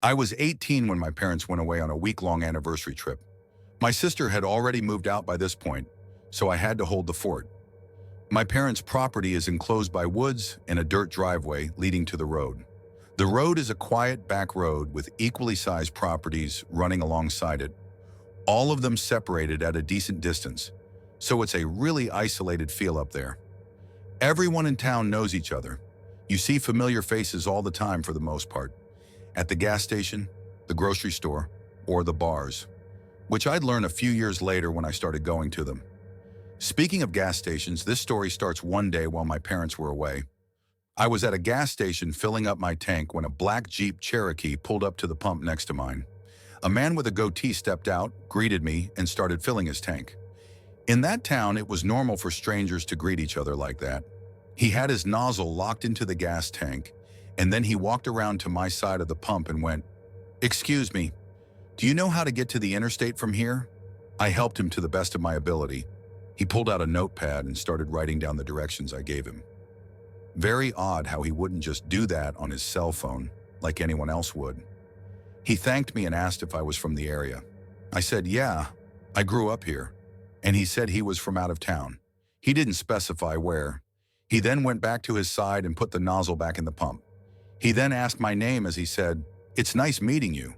I was 18 when my parents went away on a week-long anniversary trip. My sister had already moved out by this point, so I had to hold the fort. My parents' property is enclosed by woods and a dirt driveway leading to the road. The road is a quiet back road with equally sized properties running alongside it, all of them separated at a decent distance, so it's a really isolated feel up there. Everyone in town knows each other. You see familiar faces all the time for the most part, at the gas station, the grocery store, or the bars, which I'd learn a few years later when I started going to them. Speaking of gas stations, this story starts one day while my parents were away. I was at a gas station filling up my tank when a black Jeep Cherokee pulled up to the pump next to mine. A man with a goatee stepped out, greeted me, and started filling his tank. In that town, it was normal for strangers to greet each other like that. He had his nozzle locked into the gas tank, and then he walked around to my side of the pump and went, "Excuse me, do you know how to get to the interstate from here?" I helped him to the best of my ability. He pulled out a notepad and started writing down the directions I gave him. Very odd how he wouldn't just do that on his cell phone, like anyone else would. He thanked me and asked if I was from the area. I said, "Yeah, I grew up here." And he said he was from out of town. He didn't specify where. He then went back to his side and put the nozzle back in the pump. He then asked my name as he said, "It's nice meeting you."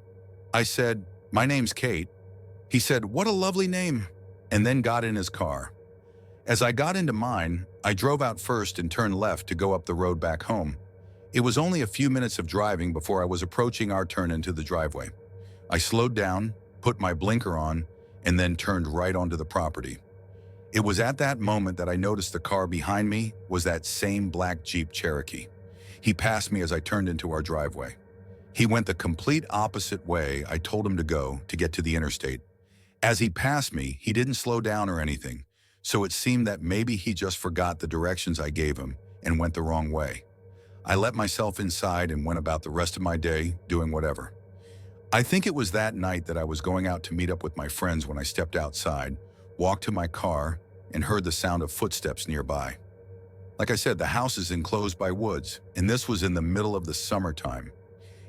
I said, "My name's Kate." He said, "What a lovely name," and then got in his car. As I got into mine, I drove out first and turned left to go up the road back home. It was only a few minutes of driving before I was approaching our turn into the driveway. I slowed down, put my blinker on, and then turned right onto the property. It was at that moment that I noticed the car behind me was that same black Jeep Cherokee. He passed me as I turned into our driveway. He went the complete opposite way I told him to go to get to the interstate. As he passed me, he didn't slow down or anything, so it seemed that maybe he just forgot the directions I gave him and went the wrong way. I let myself inside and went about the rest of my day doing whatever. I think it was that night that I was going out to meet up with my friends when I stepped outside, walked to my car, and heard the sound of footsteps nearby. Like I said, the house is enclosed by woods, and this was in the middle of the summertime.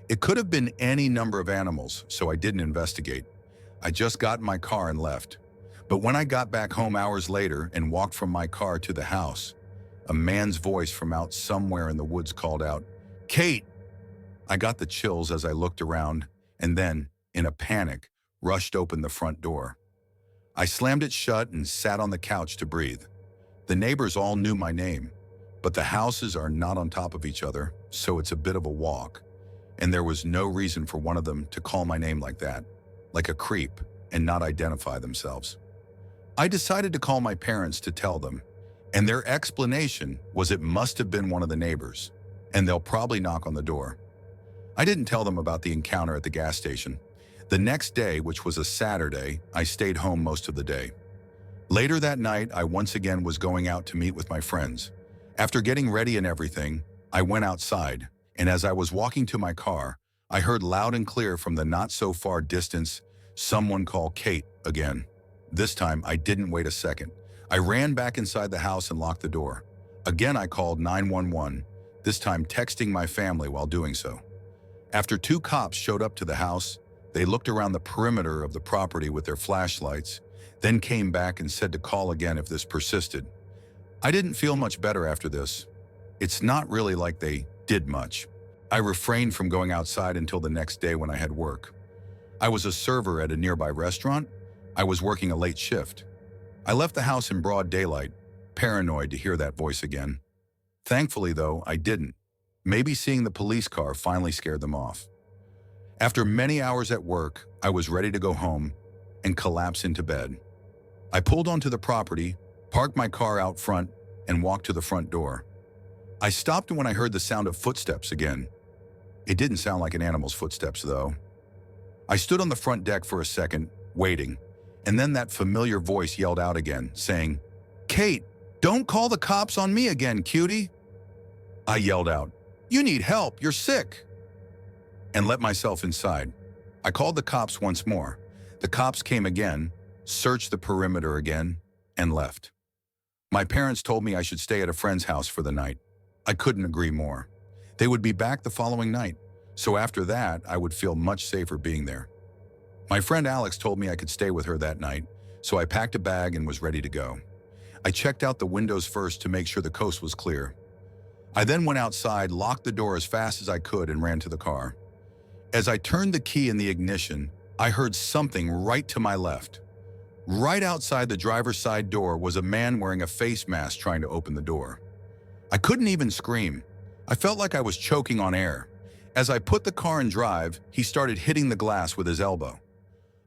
It could have been any number of animals, so I didn't investigate. I just got in my car and left. But when I got back home hours later and walked from my car to the house, a man's voice from out somewhere in the woods called out, "Kate!" I got the chills as I looked around and then, in a panic, rushed open the front door. I slammed it shut and sat on the couch to breathe. The neighbors all knew my name, but the houses are not on top of each other, so it's a bit of a walk. And there was no reason for one of them to call my name like that, like a creep, and not identify themselves. I decided to call my parents to tell them, and their explanation was it must have been one of the neighbors, and they'll probably knock on the door. I didn't tell them about the encounter at the gas station. The next day, which was a Saturday, I stayed home most of the day. Later that night, I once again was going out to meet with my friends. After getting ready and everything, I went outside, and as I was walking to my car, I heard loud and clear from the not-so-far distance, someone call Kate again. This time, I didn't wait a second. I ran back inside the house and locked the door. Again, I called 911, this time texting my family while doing so. After 2 cops showed up to the house, they looked around the perimeter of the property with their flashlights, then came back and said to call again if this persisted. I didn't feel much better after this. It's not really like they did much. I refrained from going outside until the next day when I had work. I was a server at a nearby restaurant. I was working a late shift. I left the house in broad daylight, paranoid to hear that voice again. Thankfully, though, I didn't. Maybe seeing the police car finally scared them off. After many hours at work, I was ready to go home and collapse into bed. I pulled onto the property, parked my car out front, and walked to the front door. I stopped when I heard the sound of footsteps again. It didn't sound like an animal's footsteps, though. I stood on the front deck for a second, waiting, and then that familiar voice yelled out again, saying, "Kate, don't call the cops on me again, cutie." I yelled out, "You need help, you're sick," and let myself inside. I called the cops once more. The cops came again, searched the perimeter again, and left. My parents told me I should stay at a friend's house for the night. I couldn't agree more. They would be back the following night, So after that, I would feel much safer being there. My friend Alex told me I could stay with her that night, so I packed a bag and was ready to go. I checked out the windows first to make sure the coast was clear. I then went outside, locked the door as fast as I could, and ran to the car. As I turned the key in the ignition, I heard something right to my left. Right outside the driver's side door was a man wearing a face mask trying to open the door. I couldn't even scream. I felt like I was choking on air. As I put the car in drive, he started hitting the glass with his elbow.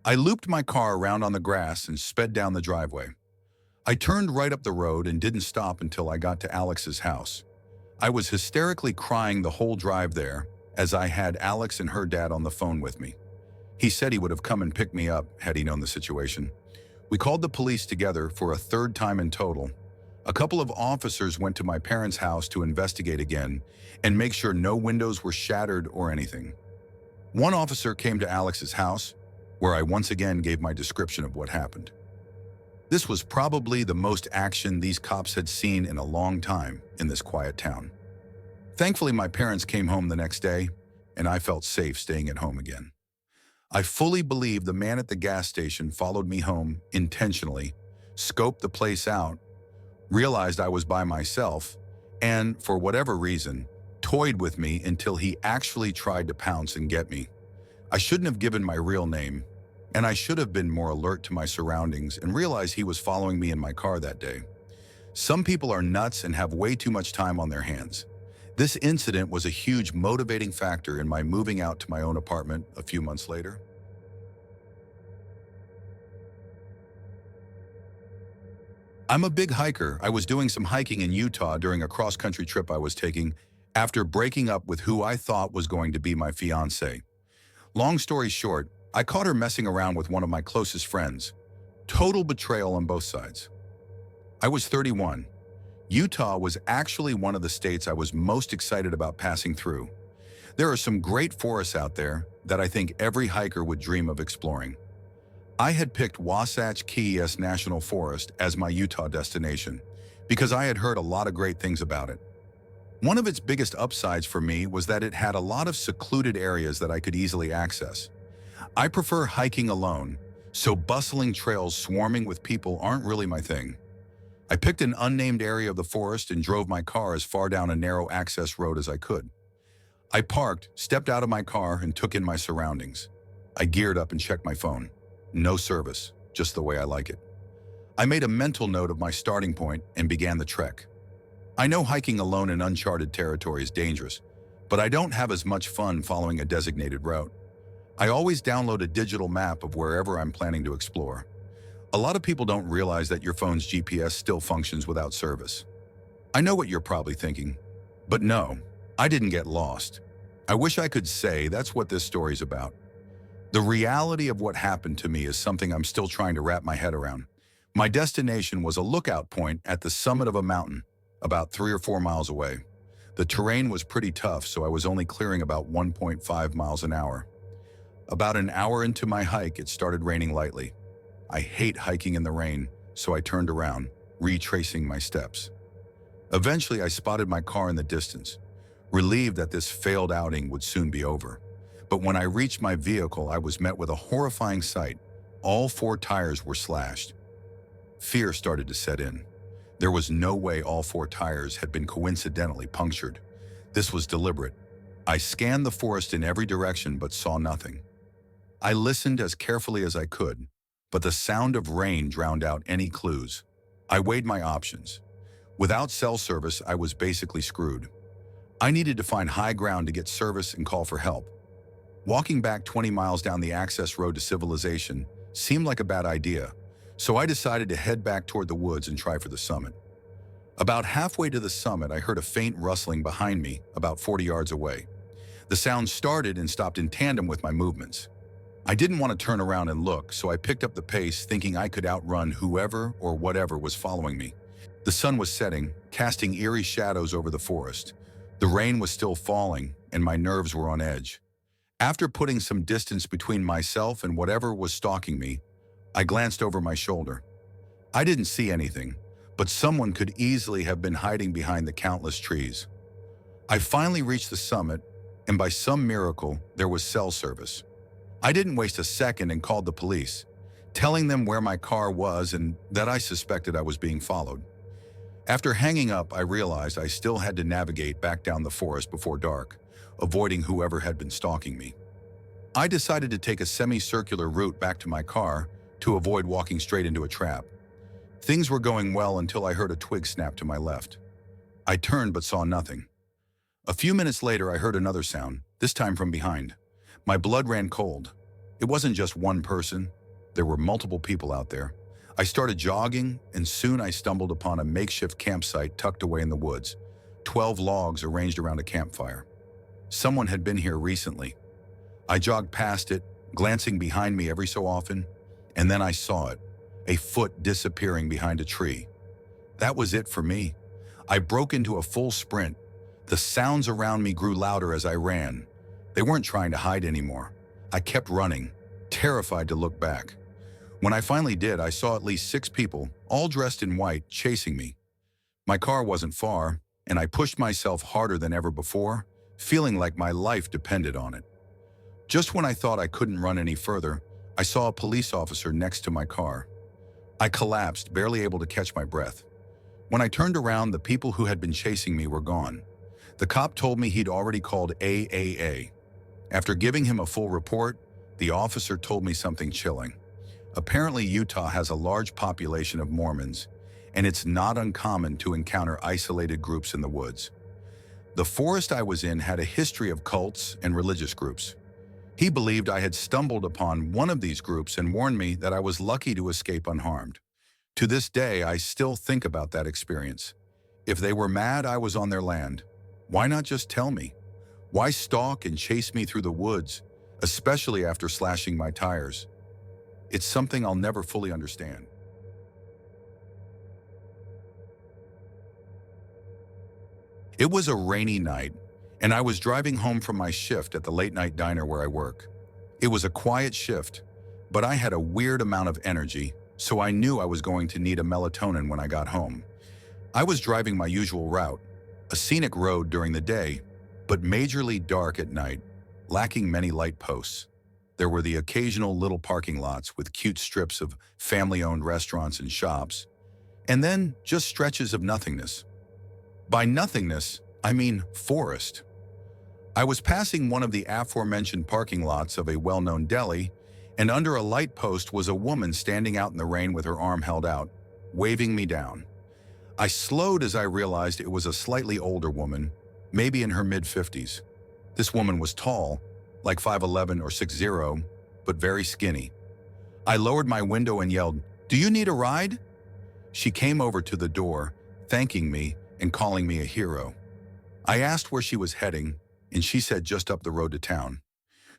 I looped my car around on the grass and sped down the driveway. I turned right up the road and didn't stop until I got to Alex's house. I was hysterically crying the whole drive there, as I had Alex and her dad on the phone with me. He said he would have come and picked me up had he known the situation. We called the police together for a third time in total. A couple of officers went to my parents' house to investigate again and make sure no windows were shattered or anything. One officer came to Alex's house, where I once again gave my description of what happened. This was probably the most action these cops had seen in a long time in this quiet town. Thankfully, my parents came home the next day, and I felt safe staying at home again. I fully believe the man at the gas station followed me home intentionally, scoped the place out, realized I was by myself, and, for whatever reason, toyed with me until he actually tried to pounce and get me. I shouldn't have given my real name, and I should have been more alert to my surroundings and realized he was following me in my car that day. Some people are nuts and have way too much time on their hands. This incident was a huge motivating factor in my moving out to my own apartment a few months later. I'm a big hiker. I was doing some hiking in Utah during a cross-country trip I was taking after breaking up with who I thought was going to be my fiancée. Long story short, I caught her messing around with one of my closest friends. Total betrayal on both sides. I was 31. Utah was actually one of the states I was most excited about passing through. There are some great forests out there that I think every hiker would dream of exploring. I had picked Wasatch Keys National Forest as my Utah destination because I had heard a lot of great things about it. One of its biggest upsides for me was that it had a lot of secluded areas that I could easily access. I prefer hiking alone, so bustling trails swarming with people aren't really my thing. I picked an unnamed area of the forest and drove my car as far down a narrow access road as I could. I parked, stepped out of my car, and took in my surroundings. I geared up and checked my phone. No service, just the way I like it. I made a mental note of my starting point and began the trek. I know hiking alone in uncharted territory is dangerous, but I don't have as much fun following a designated route. I always download a digital map of wherever I'm planning to explore. A lot of people don't realize that your phone's GPS still functions without service. I know what you're probably thinking, but no, I didn't get lost. I wish I could say that's what this story's about. The reality of what happened to me is something I'm still trying to wrap my head around. My destination was a lookout point at the summit of a mountain, about 3 or 4 miles away. The terrain was pretty tough, so I was only clearing about 1.5 miles an hour. About an hour into my hike, it started raining lightly. I hate hiking in the rain, so I turned around, retracing my steps. Eventually, I spotted my car in the distance, relieved that this failed outing would soon be over. But when I reached my vehicle, I was met with a horrifying sight. All 4 tires were slashed. Fear started to set in. There was no way all 4 tires had been coincidentally punctured. This was deliberate. I scanned the forest in every direction but saw nothing. I listened as carefully as I could, but the sound of rain drowned out any clues. I weighed my options. Without cell service, I was basically screwed. I needed to find high ground to get service and call for help. Walking back 20 miles down the access road to civilization seemed like a bad idea, so I decided to head back toward the woods and try for the summit. About halfway to the summit, I heard a faint rustling behind me, about 40 yards away. The sound started and stopped in tandem with my movements. I didn't want to turn around and look, so I picked up the pace, thinking I could outrun whoever or whatever was following me. The sun was setting, casting eerie shadows over the forest. The rain was still falling, and my nerves were on edge. After putting some distance between myself and whatever was stalking me, I glanced over my shoulder. I didn't see anything, but someone could easily have been hiding behind the countless trees. I finally reached the summit, and by some miracle, there was cell service. I didn't waste a second and called the police, telling them where my car was and that I suspected I was being followed. After hanging up, I realized I still had to navigate back down the forest before dark, avoiding whoever had been stalking me. I decided to take a semicircular route back to my car to avoid walking straight into a trap. Things were going well until I heard a twig snap to my left. I turned but saw nothing. A few minutes later, I heard another sound, this time from behind. My blood ran cold. It wasn't just one person. There were multiple people out there. I started jogging, and soon I stumbled upon a makeshift campsite tucked away in the woods. 12 logs arranged around a campfire. Someone had been here recently. I jogged past it, glancing behind me every so often, and then I saw it, a foot disappearing behind a tree. That was it for me. I broke into a full sprint. The sounds around me grew louder as I ran. They weren't trying to hide anymore. I kept running, terrified to look back. When I finally did, I saw at least 6 people, all dressed in white, chasing me. My car wasn't far, and I pushed myself harder than ever before, feeling like my life depended on it. Just when I thought I couldn't run any further, I saw a police officer next to my car. I collapsed, barely able to catch my breath. When I turned around, the people who had been chasing me were gone. The cop told me he'd already called AAA. After giving him a full report, the officer told me something chilling. Apparently, Utah has a large population of Mormons, and it's not uncommon to encounter isolated groups in the woods. The forest I was in had a history of cults and religious groups. He believed I had stumbled upon one of these groups and warned me that I was lucky to escape unharmed. To this day, I still think about that experience. If they were mad I was on their land, why not just tell me? Why stalk and chase me through the woods, especially after slashing my tires? It's something I'll never fully understand. It was a rainy night, and I was driving home from my shift at the late-night diner where I work. It was a quiet shift, but I had a weird amount of energy, so I knew I was going to need a melatonin when I got home. I was driving my usual route, a scenic road during the day, but majorly dark at night, lacking many light posts. There were the occasional little parking lots with cute strips of family-owned restaurants and shops, and then just stretches of nothingness. By nothingness, I mean forest. I was passing one of the aforementioned parking lots of a well-known deli, and under a light post was a woman standing out in the rain with her arm held out, waving me down. I slowed as I realized it was a slightly older woman, maybe in her mid-50s. This woman was tall, like 5'11" or 6'0", but very skinny. I lowered my window and yelled, "Do you need a ride?" She came over to the door, thanking me and calling me a hero. I asked where she was heading, and she said just up the road to town.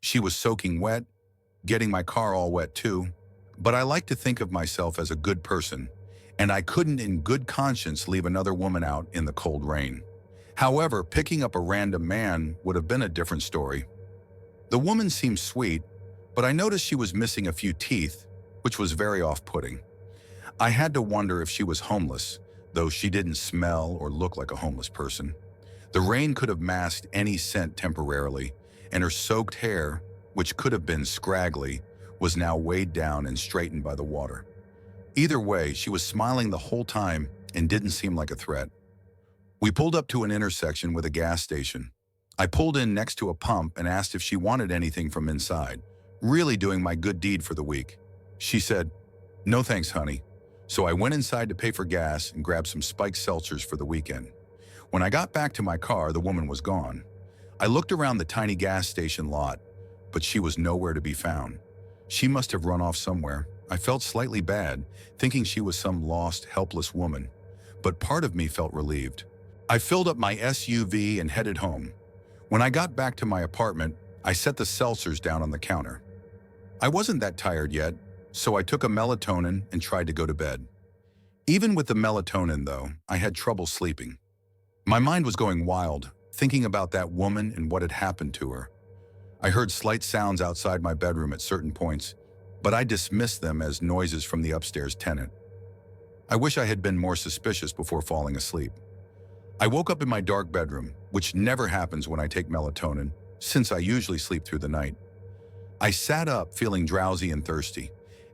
She was soaking wet, getting my car all wet too, but I like to think of myself as a good person, and I couldn't in good conscience leave another woman out in the cold rain. However, picking up a random man would have been a different story. The woman seemed sweet, but I noticed she was missing a few teeth, which was very off-putting. I had to wonder if she was homeless, though she didn't smell or look like a homeless person. The rain could have masked any scent temporarily, and her soaked hair, which could have been scraggly, was now weighed down and straightened by the water. Either way, she was smiling the whole time and didn't seem like a threat. We pulled up to an intersection with a gas station. I pulled in next to a pump and asked if she wanted anything from inside, really doing my good deed for the week. She said, "No thanks, honey." So I went inside to pay for gas and grabbed some spiked seltzers for the weekend. When I got back to my car, the woman was gone. I looked around the tiny gas station lot, but she was nowhere to be found. She must have run off somewhere. I felt slightly bad, thinking she was some lost, helpless woman, but part of me felt relieved. I filled up my SUV and headed home. When I got back to my apartment, I set the seltzers down on the counter. I wasn't that tired yet, so I took a melatonin and tried to go to bed. Even with the melatonin, though, I had trouble sleeping. My mind was going wild, thinking about that woman and what had happened to her. I heard slight sounds outside my bedroom at certain points, but I dismissed them as noises from the upstairs tenant. I wish I had been more suspicious before falling asleep. I woke up in my dark bedroom, which never happens when I take melatonin, since I usually sleep through the night. I sat up feeling drowsy and thirsty.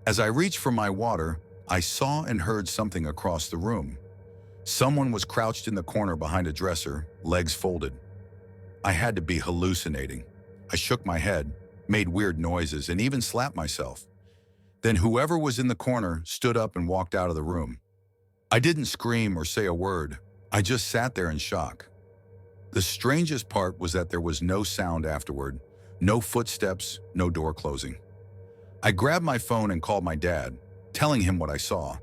As I reached for my water, I saw and heard something across the room. Someone was crouched in the corner behind a dresser, legs folded. I had to be hallucinating. I shook my head, made weird noises, and even slapped myself. Then whoever was in the corner stood up and walked out of the room. I didn't scream or say a word. I just sat there in shock. The strangest part was that there was no sound afterward, no footsteps, no door closing. I grabbed my phone and called my dad, telling him what I saw.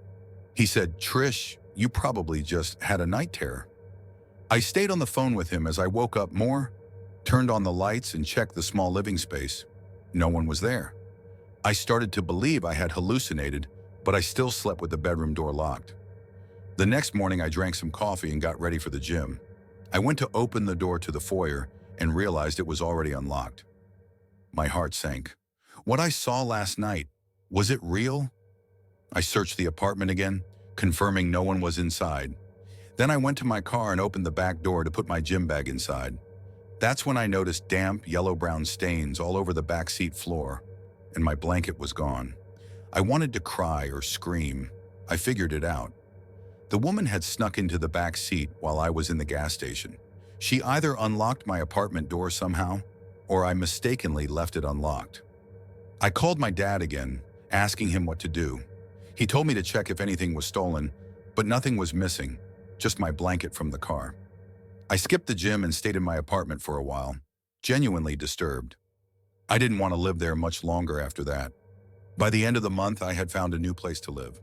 He said, "Trish, you probably just had a night terror." I stayed on the phone with him as I woke up more, turned on the lights and checked the small living space. No one was there. I started to believe I had hallucinated, but I still slept with the bedroom door locked. The next morning I drank some coffee and got ready for the gym. I went to open the door to the foyer and realized it was already unlocked. My heart sank. What I saw last night, was it real? I searched the apartment again, confirming no one was inside. Then I went to my car and opened the back door to put my gym bag inside. That's when I noticed damp, yellow-brown stains all over the back seat floor, and my blanket was gone. I wanted to cry or scream. I figured it out. The woman had snuck into the back seat while I was in the gas station. She either unlocked my apartment door somehow, or I mistakenly left it unlocked. I called my dad again, asking him what to do. He told me to check if anything was stolen, but nothing was missing, just my blanket from the car. I skipped the gym and stayed in my apartment for a while, genuinely disturbed. I didn't want to live there much longer after that. By the end of the month, I had found a new place to live.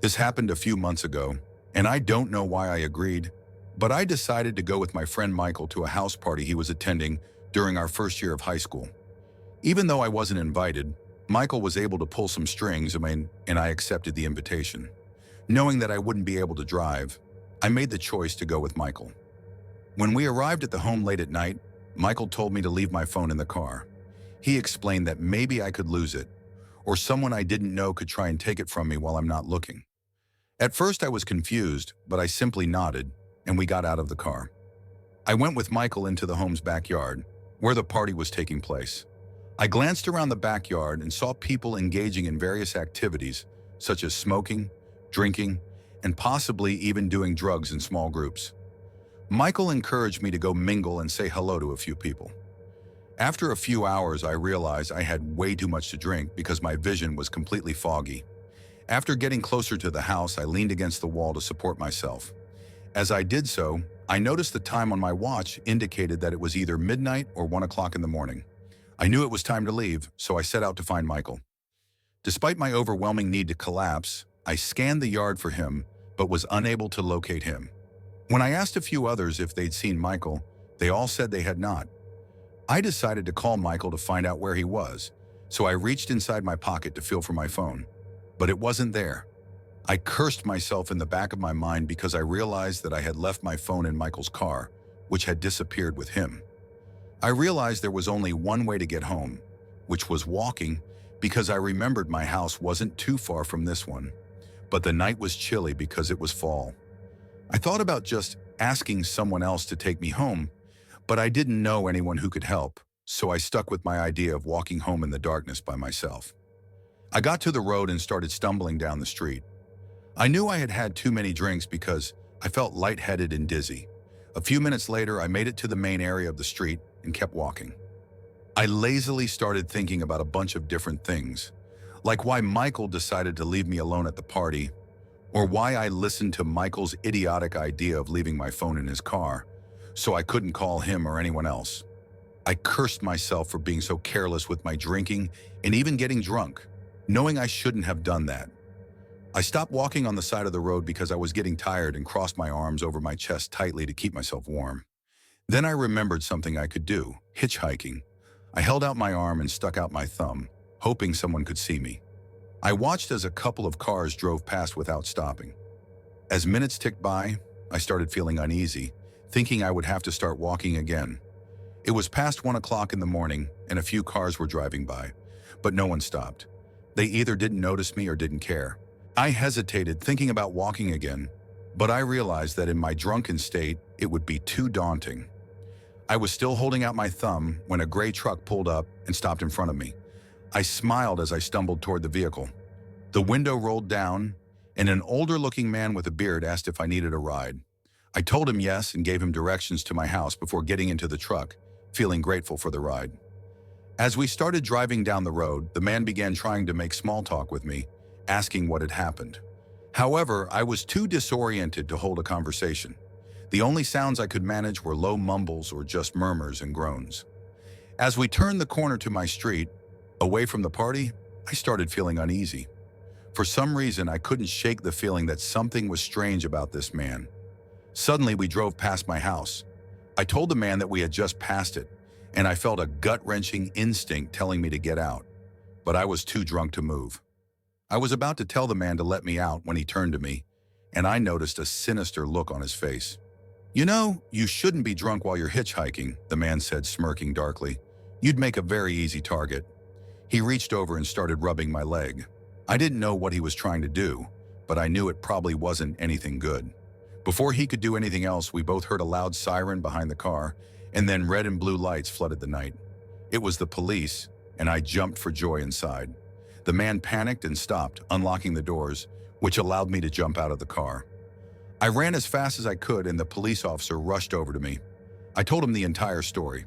This happened a few months ago, and I don't know why I agreed, but I decided to go with my friend Michael to a house party he was attending during our first year of high school. Even though I wasn't invited, Michael was able to pull some strings, and I accepted the invitation. Knowing that I wouldn't be able to drive, I made the choice to go with Michael. When we arrived at the home late at night, Michael told me to leave my phone in the car. He explained that maybe I could lose it, or someone I didn't know could try and take it from me while I'm not looking. At first I was confused, but I simply nodded, and we got out of the car. I went with Michael into the home's backyard, where the party was taking place. I glanced around the backyard and saw people engaging in various activities, such as smoking, drinking, and possibly even doing drugs in small groups. Michael encouraged me to go mingle and say hello to a few people. After a few hours, I realized I had way too much to drink because my vision was completely foggy. After getting closer to the house, I leaned against the wall to support myself. As I did so, I noticed the time on my watch indicated that it was either midnight or 1 o'clock in the morning. I knew it was time to leave, so I set out to find Michael. Despite my overwhelming need to collapse, I scanned the yard for him, but was unable to locate him. When I asked a few others if they'd seen Michael, they all said they had not. I decided to call Michael to find out where he was, so I reached inside my pocket to feel for my phone. But it wasn't there. I cursed myself in the back of my mind because I realized that I had left my phone in Michael's car, which had disappeared with him. I realized there was only one way to get home, which was walking, because I remembered my house wasn't too far from this one. But the night was chilly because it was fall. I thought about just asking someone else to take me home, but I didn't know anyone who could help, so I stuck with my idea of walking home in the darkness by myself. I got to the road and started stumbling down the street. I knew I had had too many drinks because I felt lightheaded and dizzy. A few minutes later, I made it to the main area of the street and kept walking. I lazily started thinking about a bunch of different things, like why Michael decided to leave me alone at the party, or why I listened to Michael's idiotic idea of leaving my phone in his car, so I couldn't call him or anyone else. I cursed myself for being so careless with my drinking and even getting drunk, knowing I shouldn't have done that. I stopped walking on the side of the road because I was getting tired and crossed my arms over my chest tightly to keep myself warm. Then I remembered something I could do, hitchhiking. I held out my arm and stuck out my thumb, hoping someone could see me. I watched as a couple of cars drove past without stopping. As minutes ticked by, I started feeling uneasy, thinking I would have to start walking again. It was past 1 o'clock in the morning and a few cars were driving by, but no one stopped. They either didn't notice me or didn't care. I hesitated, thinking about walking again, But I realized that in my drunken state, it would be too daunting. I was still holding out my thumb when a gray truck pulled up and stopped in front of me. I smiled as I stumbled toward the vehicle. The window rolled down, and an older-looking man with a beard asked if I needed a ride. I told him yes and gave him directions to my house before getting into the truck, feeling grateful for the ride. As we started driving down the road, the man began trying to make small talk with me, asking what had happened. However, I was too disoriented to hold a conversation. The only sounds I could manage were low mumbles or just murmurs and groans. As we turned the corner to my street, away from the party, I started feeling uneasy. For some reason, I couldn't shake the feeling that something was strange about this man. Suddenly, we drove past my house. I told the man that we had just passed it, and I felt a gut-wrenching instinct telling me to get out. But I was too drunk to move. I was about to tell the man to let me out when he turned to me, and I noticed a sinister look on his face. "You know, you shouldn't be drunk while you're hitchhiking," the man said, smirking darkly. "You'd make a very easy target." He reached over and started rubbing my leg. I didn't know what he was trying to do, but I knew it probably wasn't anything good. Before he could do anything else, we both heard a loud siren behind the car, and then red and blue lights flooded the night. It was the police, and I jumped for joy inside. The man panicked and stopped, unlocking the doors, which allowed me to jump out of the car. I ran as fast as I could, and the police officer rushed over to me. I told him the entire story.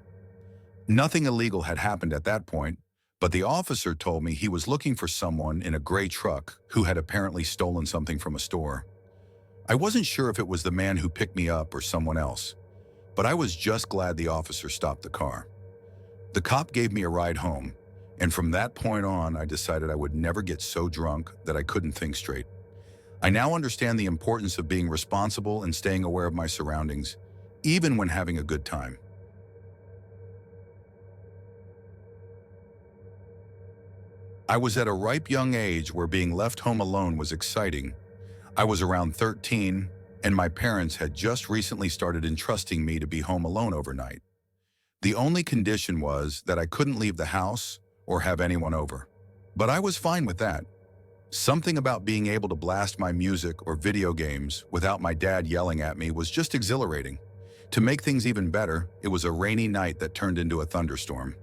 Nothing illegal had happened at that point, but the officer told me he was looking for someone in a gray truck who had apparently stolen something from a store. I wasn't sure if it was the man who picked me up or someone else, but I was just glad the officer stopped the car. The cop gave me a ride home, and from that point on, I decided I would never get so drunk that I couldn't think straight. I now understand the importance of being responsible and staying aware of my surroundings, even when having a good time. I was at a ripe young age where being left home alone was exciting. I was around 13, and my parents had just recently started entrusting me to be home alone overnight. The only condition was that I couldn't leave the house or have anyone over. But I was fine with that. Something about being able to blast my music or video games without my dad yelling at me was just exhilarating. To make things even better, it was a rainy night that turned into a thunderstorm.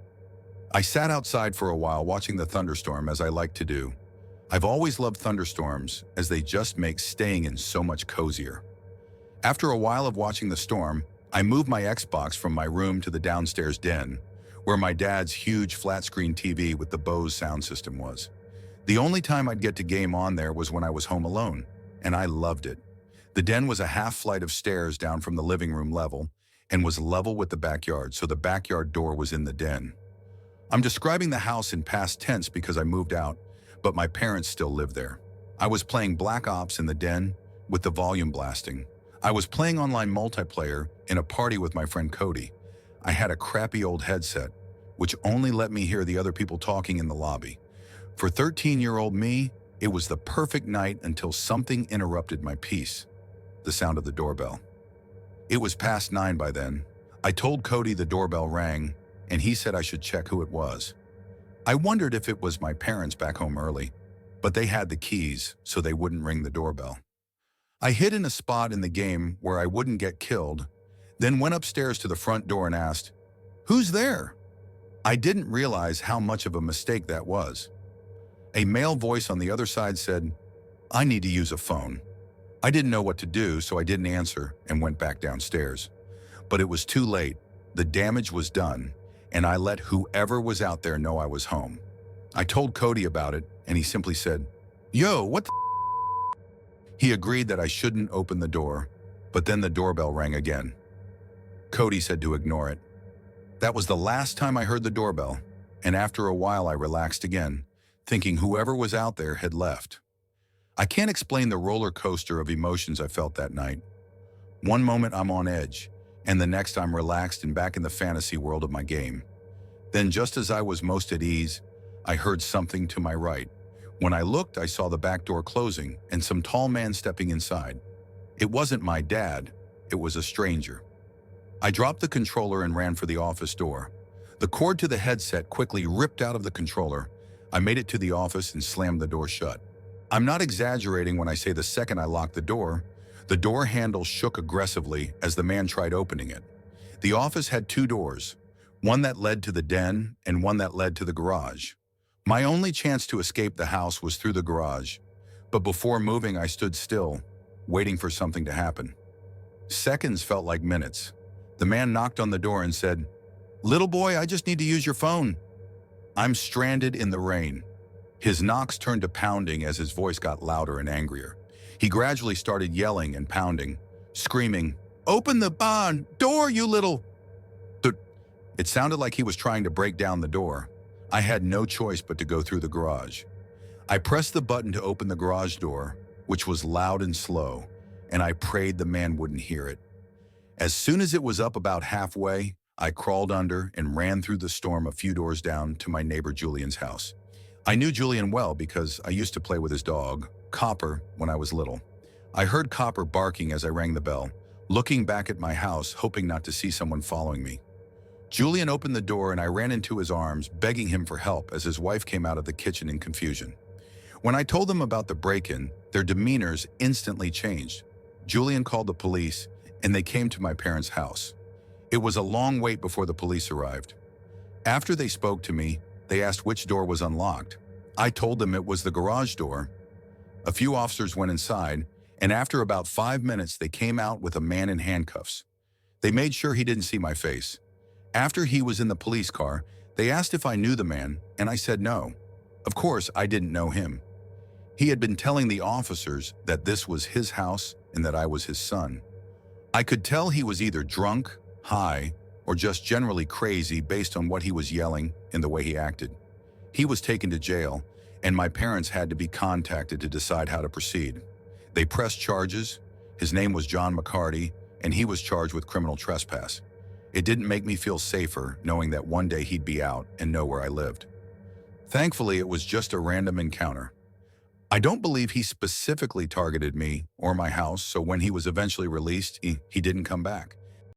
I sat outside for a while watching the thunderstorm, as I like to do. I've always loved thunderstorms, as they just make staying in so much cozier. After a while of watching the storm, I moved my Xbox from my room to the downstairs den, where my dad's huge flat-screen TV with the Bose sound system was. The only time I'd get to game on there was when I was home alone, and I loved it. The den was a half flight of stairs down from the living room level and was level with the backyard, so the backyard door was in the den. I'm describing the house in past tense because I moved out, but my parents still lived there. I was playing Black Ops in the den with the volume blasting. I was playing online multiplayer in a party with my friend Cody. I had a crappy old headset, which only let me hear the other people talking in the lobby. For 13-year-old me, it was the perfect night until something interrupted my peace. The sound of the doorbell. It was past 9 by then. I told Cody the doorbell rang, and he said I should check who it was. I wondered if it was my parents back home early, but they had the keys, so they wouldn't ring the doorbell. I hid in a spot in the game where I wouldn't get killed, then went upstairs to the front door and asked, "Who's there?" I didn't realize how much of a mistake that was. A male voice on the other side said, "I need to use a phone." I didn't know what to do, so I didn't answer and went back downstairs. But it was too late. The damage was done, and I let whoever was out there know I was home. I told Cody about it, and he simply said, "Yo, what the f-?" He agreed that I shouldn't open the door, but then the doorbell rang again. Cody said to ignore it. That was the last time I heard the doorbell, and after a while I relaxed again, thinking whoever was out there had left. I can't explain the roller coaster of emotions I felt that night. One moment I'm on edge, and the next I'm relaxed and back in the fantasy world of my game. Then just as I was most at ease, I heard something to my right. When I looked, I saw the back door closing and some tall man stepping inside. It wasn't my dad, it was a stranger. I dropped the controller and ran for the office door. The cord to the headset quickly ripped out of the controller. I made it to the office and slammed the door shut. I'm not exaggerating when I say the second I locked the door, The door handle shook aggressively as the man tried opening it. The office had two doors, one that led to the den and one that led to the garage. My only chance to escape the house was through the garage, but before moving I stood still, waiting for something to happen. Seconds felt like minutes. The man knocked on the door and said, "Little boy, I just need to use your phone." I'm stranded in the rain. His knocks turned to pounding as his voice got louder and angrier. He gradually started yelling and pounding, screaming, "Open the barn door, you little..." It sounded like he was trying to break down the door. I had no choice but to go through the garage. I pressed the button to open the garage door, which was loud and slow, and I prayed the man wouldn't hear it. As soon as it was up about halfway, I crawled under and ran through the storm a few doors down to my neighbor Julian's house. I knew Julian well because I used to play with his dog, Copper, when I was little. I heard Copper barking as I rang the bell, looking back at my house, hoping not to see someone following me. Julian opened the door and I ran into his arms, begging him for help as his wife came out of the kitchen in confusion. When I told them about the break-in, their demeanors instantly changed. Julian called the police and they came to my parents' house. It was a long wait before the police arrived. After they spoke to me, they asked which door was unlocked. I told them it was the garage door. A few officers went inside, and after about 5 minutes, they came out with a man in handcuffs. They made sure he didn't see my face. After he was in the police car, they asked if I knew the man, and I said no. Of course, I didn't know him. He had been telling the officers that this was his house and that I was his son. I could tell he was either drunk, high, or just generally crazy based on what he was yelling and the way he acted. He was taken to jail, and my parents had to be contacted to decide how to proceed. They pressed charges. His name was John McCarty, and he was charged with criminal trespass. It didn't make me feel safer knowing that one day he'd be out and know where I lived. Thankfully, it was just a random encounter. I don't believe he specifically targeted me or my house, so when he was eventually released, he didn't come back.